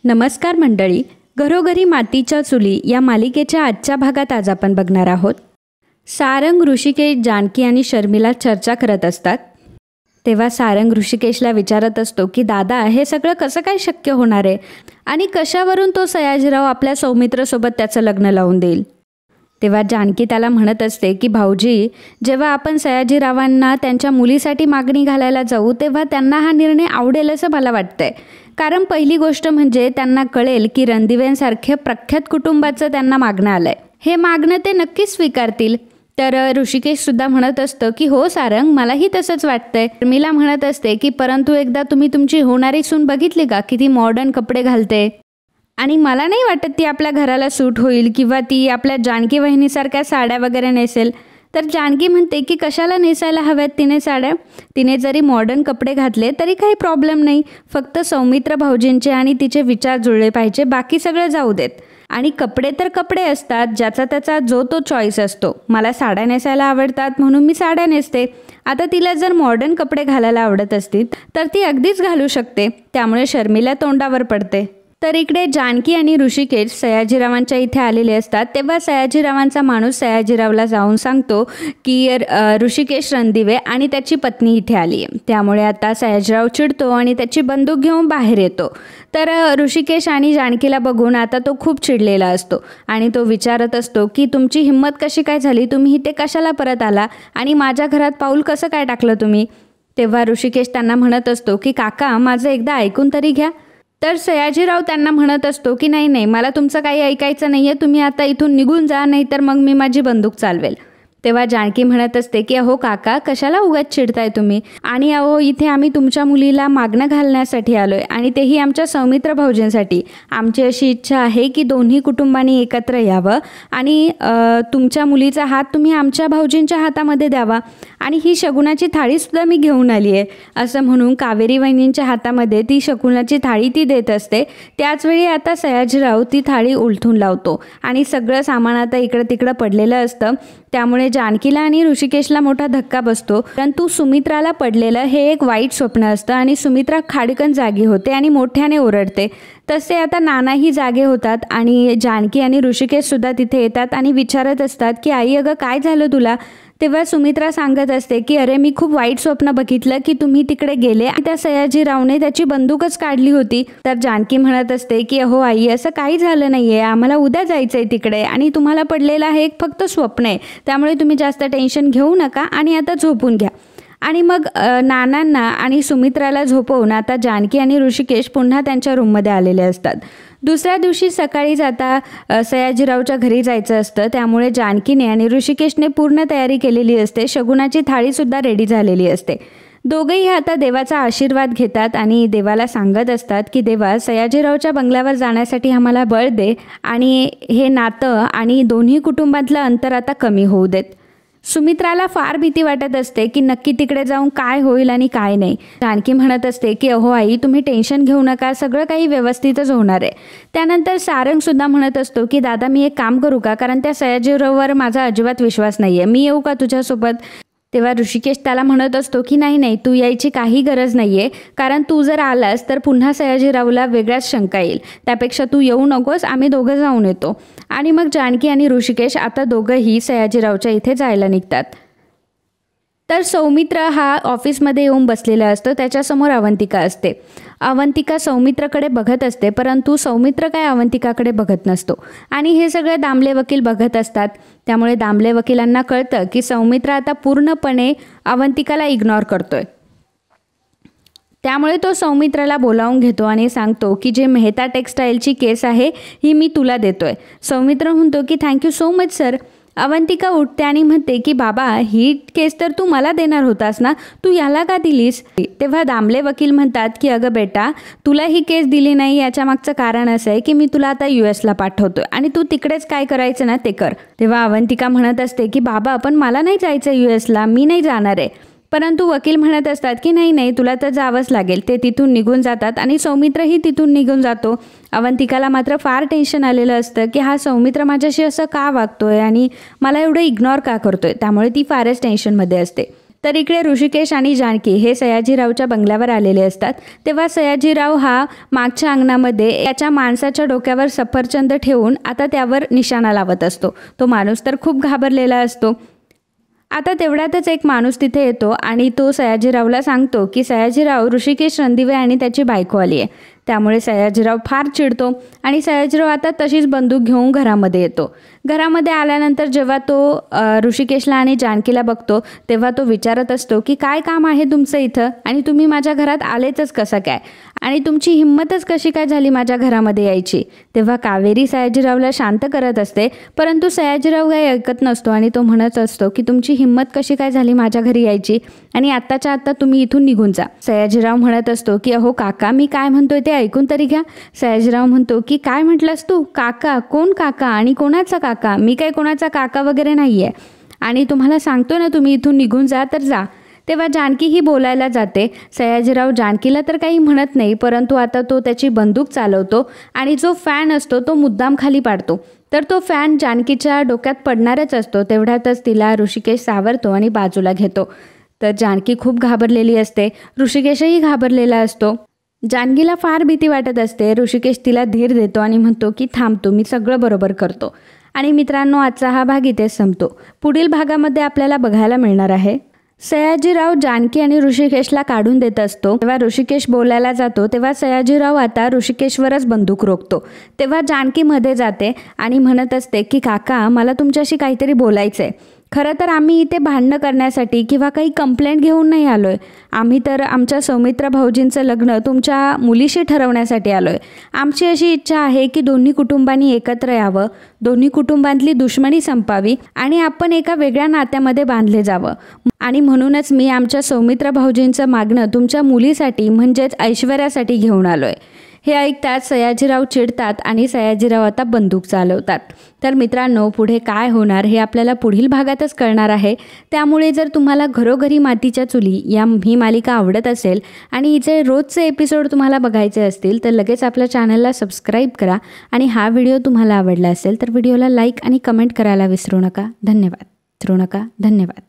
नमस्कार मंडळी, घरोघरी मातीच्या चुली या मालिकेच्या आजच्या भागात आज आपण बघणार आहोत. सारंग, ऋषिकेश, जानकी आणि शर्मिला चर्चा करत असतात. तेव्हा सारंग ऋषिकेशला विचारत असतो की दादा, हे सगळं कसं काय शक्य होणार आहे आणि कशावरून तो सयाजीराव आपल्या सौमित्रसोबत त्याचं लग्न लावून देईल. तेव्हा जानकी त्याला म्हणत असते की भाऊजी, जेव्हा आपण सयाजीरावांना त्यांच्या मुलीसाठी मागणी घालायला जाऊ तेव्हा त्यांना हा निर्णय आवडेल असं मला वाटतंय. कारण पहिली गोष्ट म्हणजे त्यांना कळेल की रणदिव्यांसारख्या प्रख्यात कुटुंबाचं त्यांना मागणं आलंय. हे मागणं ते नक्कीच स्वीकारतील. तर ऋषिकेशसुद्धा म्हणत असतं की हो सारंग, मलाही तसंच वाटतंय. मीला म्हणत असते की परंतु एकदा तुम्ही तुमची होणारी सून बघितली का, किती मॉडर्न कपडे घालते आणि मला नाही वाटत ती आपल्या घराला सूट होईल किंवा ती आपल्या जानकी वहिनीसारख्या साड्या वगैरे नेसेल. तर जानकी म्हणते की कशाला नेसायला हव्यात तिने साड्या, तिने जरी मॉडर्न कपडे घातले तरी काही प्रॉब्लेम नाही. फक्त सौमित्र भाऊजींचे आणि तिचे विचार जुळले पाहिजे, बाकी सगळं जाऊ देत. आणि कपडे तर कपडे असतात, ज्याचा त्याचा जो तो चॉईस असतो. मला साड्या नेसायला आवडतात म्हणून मी साड्या नेसते. आता तिला जर मॉडर्न कपडे घालायला आवडत असतील तर ती अगदीच घालू शकते. त्यामुळे शर्मिला तोंडावर पडते. तर इकडे जानकी आणि ऋषिकेश सयाजीरावांच्या इथे आलेले असतात. तेव्हा सयाजीरावांचा माणूस सयाजीरावला जाऊन सांगतो की ऋषिकेश रणदिवे आणि त्याची पत्नी इथे आली आहे. त्यामुळे आता सयाजीराव चिडतो आणि त्याची बंदूक घेऊन बाहेर येतो. तर ऋषिकेश आणि जानकीला बघून आता तो खूप चिडलेला असतो आणि तो विचारत असतो की तुमची हिंमत कशी काय झाली, तुम्ही इथे कशाला परत आला आणि माझ्या घरात पाऊल कसं काय टाकलं तुम्ही. तेव्हा ऋषिकेश त्यांना म्हणत असतो की काका, माझं एकदा ऐकून तरी घ्या. तर सयाजीराव त्यांना म्हणत असतो की नाही नाही, मला तुमचं काही ऐकायचं नाही आहे, तुम्ही आता इथून निघून जा, नाहीतर मग मी माझी बंदूक चालवेल. तेव्हा जानकी म्हणत असते की अहो काका, कशाला उगाच चिडताय तुम्ही, आणि अहो इथे आम्ही तुमच्या मुलीला मागणं घालण्यासाठी आलो आहे आणि तेही आमच्या सौमित्र भाऊजींसाठी. आमची अशी इच्छा आहे की दोन्ही कुटुंबांनी एकत्र यावं आणि तुमच्या मुलीचा हात तुम्ही आमच्या भाऊजींच्या हातामध्ये द्यावा आणि ही शकुनाची थाळीसुद्धा मी घेऊन आली आहे. असं म्हणून कावेरी वहिनींच्या हातामध्ये ती शकुनाची थाळी ती देत असते. त्याचवेळी आता सयाजीराव ती थाळी उलथून लावतो आणि सगळं सामान आता इकडं तिकडं पडलेलं असतं. त्यामुळे जानकीला आणि ऋषिकेशला मोठा धक्का बसतो. परंतु सुमित्राला पडलेलं हे एक वाईट स्वप्न असतं आणि सुमित्रा खाडकन जागी होते आणि मोठ्याने ओरडते. तसे आता नानाही जागे होतात आणि जानकी आणि ऋषिकेशसुद्धा तिथे येतात आणि विचारत असतात की आई, अगं काय झालं तुला. तेव्हा सुमित्रा सांगत असते की अरे, मी खूप वाईट स्वप्न बघितलं की तुम्ही तिकडे गेले आणि त्या सयाजीरावने त्याची बंदूकच काढली होती. तर जानकी म्हणत असते की अहो आई, असं काही झालं नाही आहे, आम्हाला उद्या जायचं आहे तिकडे आणि तुम्हाला पडलेलं आहे एक फक्त स्वप्न आहे. त्यामुळे तुम्ही जास्त टेन्शन घेऊ नका आणि आता झोपून घ्या. आणि मग नानांना आणि सुमित्राला झोपवून आता जानकी आणि ऋषिकेश पुन्हा त्यांच्या रूममध्ये आलेले असतात. दुसऱ्या दिवशी सकाळीच आता सयाजीरावच्या घरी जायचं असतं. त्यामुळे जानकीने आणि ऋषिकेशने पूर्ण तयारी केलेली असते. शकुनाची थाळीसुद्धा रेडी झालेली असते. दोघेही आता देवाचा आशीर्वाद घेतात आणि देवाला सांगत असतात की देवा, सयाजीरावच्या बंगल्यावर जाण्यासाठी आम्हाला बळ दे आणि हे नातं आणि दोन्ही कुटुंबातलं अंतर आता कमी होऊ देत. सुमित्राला फार भीती वाटत असते की नक्की तिकडे जाऊन काय होईल आणि काय नाही. जानकी म्हणत असते की अहो आई, तुम्ही टेन्शन घेऊ नका, सगळं काही व्यवस्थितच होणार आहे. त्यानंतर सारंगसुद्धा म्हणत असतो की दादा, मी एक काम करू का, कारण त्या सयाजीराववर माझा अजिबात विश्वास नाही आहे, मी येऊ का तुझ्यासोबत. तेव्हा ऋषिकेश त्याला म्हणत असतो की नाही नाही, तू यायची काही गरज नाही आहे, कारण तू जर आलास तर पुन्हा सयाजीरावला वेगळ्याच शंका येईल. त्यापेक्षा तू येऊ नकोस, आम्ही दोघं जाऊन येतो. आणि मग जानकी आणि ऋषिकेश आता दोघंही सयाजीरावच्या इथे जायला निघतात. तर सौमित्र हा ऑफिसमध्ये येऊन बसलेला असतो. त्याच्यासमोर अवंतिका असते. अवंतिका सौमित्रकडे बघत असते, परंतु सौमित्र काय अवंतिकाकडे बघत नसतो आणि हे सगळे दामले वकील बघत असतात. त्यामुळे दामले वकिलांना कळतं की सौमित्र आता पूर्णपणे अवंतिकाला इग्नोर करतोय. त्यामुळे तो सौमित्राला बोलावून घेतो आणि सांगतो की जे मेहता टेक्स्टाईलची केस आहे ही मी तुला देतोय. सौमित्र म्हणतो की thank you so much sir. Avantika उठते आणि म्हणते की बाबा, ही केस तर तू मला देणार होतास ना, तू याला का दिलीस. तेव्हा दामले वकील म्हणतात की अगं बेटा, तुला ही केस दिली नाही याच्या मागचं कारण असं आहे की मी तुला आता US पाठवतोय आणि तू तिकडेच काय करायचं ना ते कर. तेव्हा अवंतिका म्हणत असते की बाबा, पण मला नाही जायचं US, मी नाही जाणार आहे. परंतु वकील म्हणत असतात की नाही नाही, तुला तर जावंच लागेल. ते तिथून निघून जातात आणि सौमित्रही तिथून निघून जातो. अवंतिकाला मात्र फार टेन्शन आलेलं असतं की हा सौमित्र माझ्याशी असं का वागतोय आणि मला एवढं इग्नोर का करतोय. त्यामुळे ती फारच टेन्शनमध्ये असते. तर इकडे ऋषिकेश आणि जानकी हे सयाजीरावच्या बंगल्यावर आलेले असतात. तेव्हा सयाजीराव हा मागच्या अंगणामध्ये याच्या माणसाच्या डोक्यावर सफरचंद ठेवून आता त्यावर निशाणा लावत असतो. तो माणूस तर खूप घाबरलेला असतो. आता तेवढ्यातच एक माणूस तिथे येतो आणि तो सयाजीरावला सांगतो की सयाजीराव, ऋषिकेश रणदिवे आणि त्याची बायको आली आहे. त्यामुळे सयाजीराव फार चिडतो आणि सयाजीराव आता तशीच बंदूक घेऊन घरामध्ये येतो. घरामध्ये आल्यानंतर जेव्हा तो ऋषिकेशला आणि जानकीला बघतो तेव्हा तो विचारत असतो की काय काम आहे तुमचं इथं आणि तुम्ही माझ्या घरात आलेच कसं काय आणि तुमची हिंमतच कशी काय झाली माझ्या घरामध्ये यायची. तेव्हा कावेरी सयाजीरावला शांत करत असते, परंतु सयाजीराव काही ऐकत नसतो आणि तो म्हणत असतो की तुमची हिंमत कशी काय झाली माझ्या घरी यायची आणि आत्ताच्या आत्ता तुम्ही इथून निघून जा. सयाजीराव म्हणत असतो की अहो काका, मी काय म्हणतोय ते ऐकून तरी घ्या. सयाजीराव म्हणतो की काय म्हटलंस तू? काका? कोण काका आणि कोणाचा काका? मी काय कोणाचा काका वगैरे नाही आहे आणि तुम्हाला सांगतो ना तुम्ही इथून निघून जा तर जा. तेव्हा जानकी ही बोलायला जाते. सयाजीराव जानकीला तर काही म्हणत नाही, परंतु आता तो त्याची बंदूक चालवतो आणि जो फॅन असतो तो मुद्दाम खाली पाडतो. तर तो फॅन जानकीच्या डोक्यात पडणारच असतो. तेवढ्यातच तिला ऋषिकेश सावरतो आणि बाजूला घेतो. तर जानकी खूप घाबरलेली असते. ऋषिकेशही घाबरलेला असतो. जानकीला फार भीती वाटत असते. ऋषिकेश तिला धीर देतो आणि म्हणतो की थांबतो, मी सगळं बरोबर करतो. आणि मित्रांनो, आजचा हा भाग इथेच संपतो. पुढील भागामध्ये आपल्याला बघायला मिळणार आहे सयाजीराव जानकी आणि ऋषिकेशला काढून देत असतो. तेव्हा ऋषिकेश बोलायला जातो तेव्हा सयाजीराव आता ऋषिकेशवरच बंदूक रोखतो. तेव्हा जानकी मध्ये जाते आणि म्हणत असते की काका, मला तुमच्याशी काहीतरी बोलायचं आहे. खरं तर आम्ही इथे भांडणं करण्यासाठी किंवा काही कंप्लेंट घेऊन नाही आलो आहे. आम्ही तर आमच्या सौमित्र भाऊजींचं लग्न तुमच्या मुलीशी ठरवण्यासाठी आलो आहे. आमची अशी इच्छा आहे की दोन्ही कुटुंबांनी एकत्र यावं, दोन्ही कुटुंबांतली दुश्मनी संपावी आणि आपण एका वेगळ्या नात्यामध्ये बांधले जावं. आणि म्हणूनच मी आमच्या सौमित्र भाऊजींचं मागणं तुमच्या मुलीसाठी म्हणजेच ऐश्वर्यासाठी घेऊन आलो आहे. हे ऐकताच सयाजीराव चिडतात आणि सयाजीराव आता बंदूक चालवतात. तर मित्रांनो, पुढे काय होणार हे आपल्याला पुढील भागातच कळणार आहे. त्यामुळे जर तुम्हाला घरोघरी मातीच्या चुली ही मालिका आवडत असेल आणि हिचे रोजचे एपिसोड तुम्हाला बघायचे असतील तर लगेच आपल्या चॅनलला सबस्क्राईब करा. आणि हा व्हिडिओ तुम्हाला आवडला असेल तर व्हिडिओला लाईक आणि कमेंट करायला विसरू नका. धन्यवाद.